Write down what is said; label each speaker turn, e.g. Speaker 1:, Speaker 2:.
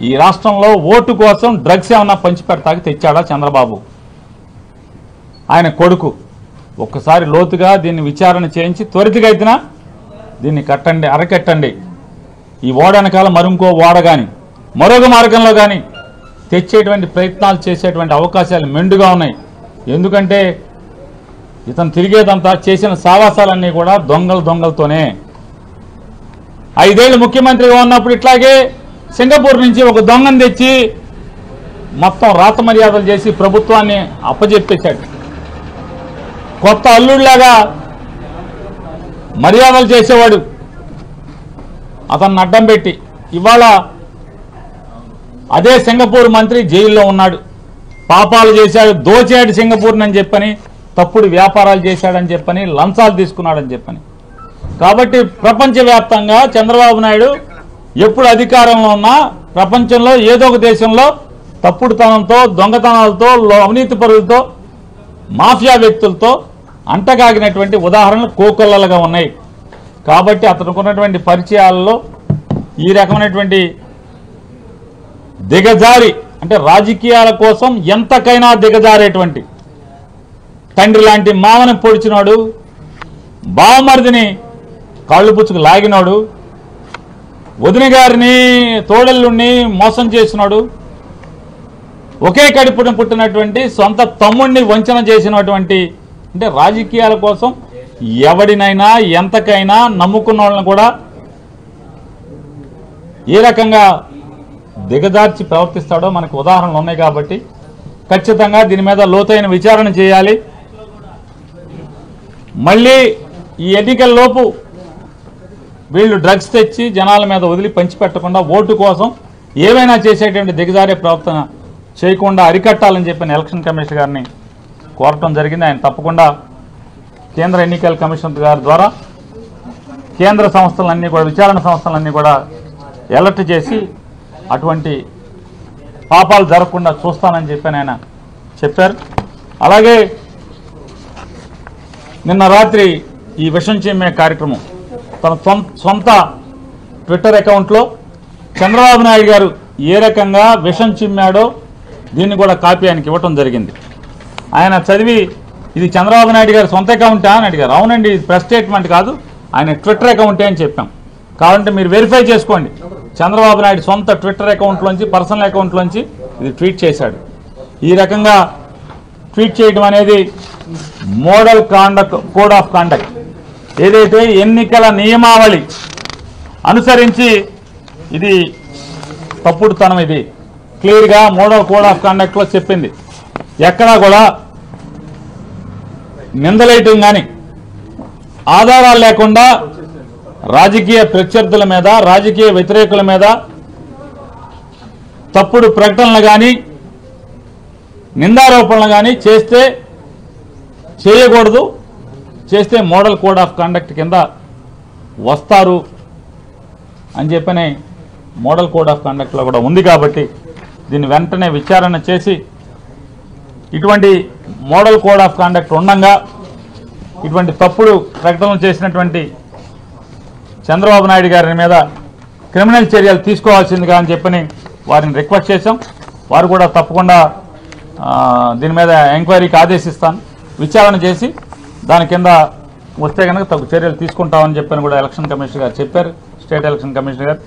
Speaker 1: ఈ రాష్ట్రంలో ఓటు కోసం డ్రగ్స్ ఏమన్నా పంచిపెడతాకి తెచ్చాడా చంద్రబాబు? ఆయన కొడుకు. ఒక్కసారి లోతుగా దీన్ని విచారణ చేయించి త్వరితగతిన దీన్ని అరకట్టండి. ఈ ఓడ వెనకాల మరింకో ఓడ కానీ మరొక మార్గంలో కానీ తెచ్చేటువంటి ప్రయత్నాలు చేసేటువంటి అవకాశాలు మెండుగా ఉన్నాయి. ఎందుకంటే ఇతను తిరిగేదంతా చేసిన సావాసాలన్నీ కూడా దొంగలతోనే. 5 ఏళ్ళు ముఖ్యమంత్రిగా ఉన్నప్పుడు ఇట్లాగే సింగపూర్ నుంచి ఒక దొంగను తెచ్చి మొత్తం రాత మర్యాదలు చేసి ప్రభుత్వాన్ని అప్పజెప్పేశాడు. కొత్త అల్లుడిలాగా మర్యాదలు చేసేవాడు అతన్ని అడ్డం పెట్టి. ఇవాళ అదే సింగపూర్ మంత్రి జైల్లో ఉన్నాడు. పాపాలు చేశాడు, దోచాడు సింగపూర్ని చెప్పని, తప్పుడు వ్యాపారాలు చేశాడని చెప్పని, లంచాలు తీసుకున్నాడని చెప్పని. కాబట్టి ప్రపంచవ్యాప్తంగా చంద్రబాబు నాయుడు ఎప్పుడు అధికారంలో ఉన్నా ప్రపంచంలో ఏదో ఒక దేశంలో తప్పుడుతనంతో, దొంగతనాలతో, అవినీతి పరులతో, మాఫియా వ్యక్తులతో అంటగాగినటువంటి ఉదాహరణలు కోకొల్లలుగా ఉన్నాయి. కాబట్టి అతనుకున్నటువంటి పరిచయాలలో ఈ రకమైనటువంటి దిగజారి, అంటే రాజకీయాల కోసం ఎంతకైనా దిగజారేటువంటి, తండ్రి లాంటి మామని పొడిచినాడు, బావమరిదిని కాళ్ళు పుచ్చుకు లాగినాడు, వదిన గారిని తోడల్లుని మోసం చేసినాడు, ఒకే కడుపున పుట్టినటువంటి సొంత తమ్ముడిని వంచన చేసినటువంటి, అంటే రాజకీయాల కోసం ఎవడినైనా ఎంతకైనా నమ్ముకున్న వాళ్ళని కూడా ఏ రకంగా దిగజార్చి ప్రవర్తిస్తాడో మనకు ఉదాహరణలు ఉన్నాయి. కాబట్టి ఖచ్చితంగా దీని మీద లోతైన విచారణ చేయాలి. మళ్ళీ ఈ ఎన్నికల్లోపు వీళ్ళు డ్రగ్స్ తెచ్చి జనాల మీద వదిలి పంచిపెట్టకుండా ఓటు కోసం ఏవైనా చేసేటువంటి దిగజారే ప్రవర్తన చేయకుండా అరికట్టాలని చెప్పిన ఎలక్షన్ కమిషన్ గారిని కోరటం జరిగింది. ఆయన తప్పకుండా కేంద్ర ఎన్నికల కమిషన్ గారి ద్వారా కేంద్ర సంస్థలన్నీ కూడా, విచారణ సంస్థలన్నీ కూడా అలర్ట్ చేసి అటువంటి పాపాలు జరగకుండా చూస్తానని చెప్పని ఆయన చెప్పారు. అలాగే నిన్న రాత్రి ఈ విషం చిమ్మే కార్యక్రమం తన సొంత ట్విట్టర్ అకౌంట్లో చంద్రబాబు నాయుడు గారు ఏ రకంగా విషం చిమ్మాడో దీన్ని కూడా కాపీ ఆయనకి ఇవ్వటం జరిగింది. ఆయన చదివి ఇది చంద్రబాబు నాయుడు గారి సొంత అకౌంటా అని అడిగారు. అవునండి, ఇది ప్రెస్ స్టేట్మెంట్ కాదు, ఆయన ట్విట్టర్ అకౌంటే అని చెప్పాం. కావాలంటే మీరు వెరిఫై చేసుకోండి. చంద్రబాబు నాయుడు సొంత ట్విట్టర్ అకౌంట్లోంచి, పర్సనల్ అకౌంట్లోంచి ఇది ట్వీట్ చేశాడు. ఈ రకంగా ట్వీట్ చేయడం అనేది మోడల్ కోడ్ ఆఫ్ కాండక్ట్, ఏదైతే ఎన్నికల నియమావళి అనుసరించి ఇది తప్పుడుతనం. ఇది క్లియర్గా మోడల్ కోడ్ ఆఫ్ కాండక్ట్లో చెప్పింది. ఎక్కడా కూడా నిందలేయటం కానీ, ఆధారాలు లేకుండా రాజకీయ ప్రత్యర్థుల మీద, రాజకీయ వ్యతిరేకుల మీద తప్పుడు ప్రకటనలు కానీ, నిందారోపణలు కానీ చేస్తే చేయకూడదు. చేస్తే మోడల్ కోడ్ ఆఫ్ కండక్ట్ కింద వస్తారు అని చెప్పని మోడల్ కోడ్ ఆఫ్ కండక్ట్లో కూడా ఉంది. కాబట్టి దీన్ని వెంటనే విచారణ చేసి ఇటువంటి మోడల్ కోడ్ ఆఫ్ కండక్ట్ ఉండగా ఇటువంటి తప్పుడు ప్రకటనలు చేసినటువంటి చంద్రబాబు నాయుడు గారి మీద క్రిమినల్ చర్యలు తీసుకోవాల్సిందిగా అని చెప్పని వారిని రిక్వెస్ట్ చేశాం. వారు కూడా తప్పకుండా దీని మీద ఎంక్వైరీకి ఆదేశిస్తాను, విచారణ చేసి దాని కింద వస్తే కనుక తగు చర్యలు తీసుకుంటామని చెప్పని కూడా ఎలక్షన్ కమిషనర్ గారు చెప్పారు, స్టేట్ ఎలక్షన్ కమిషనర్ గారు.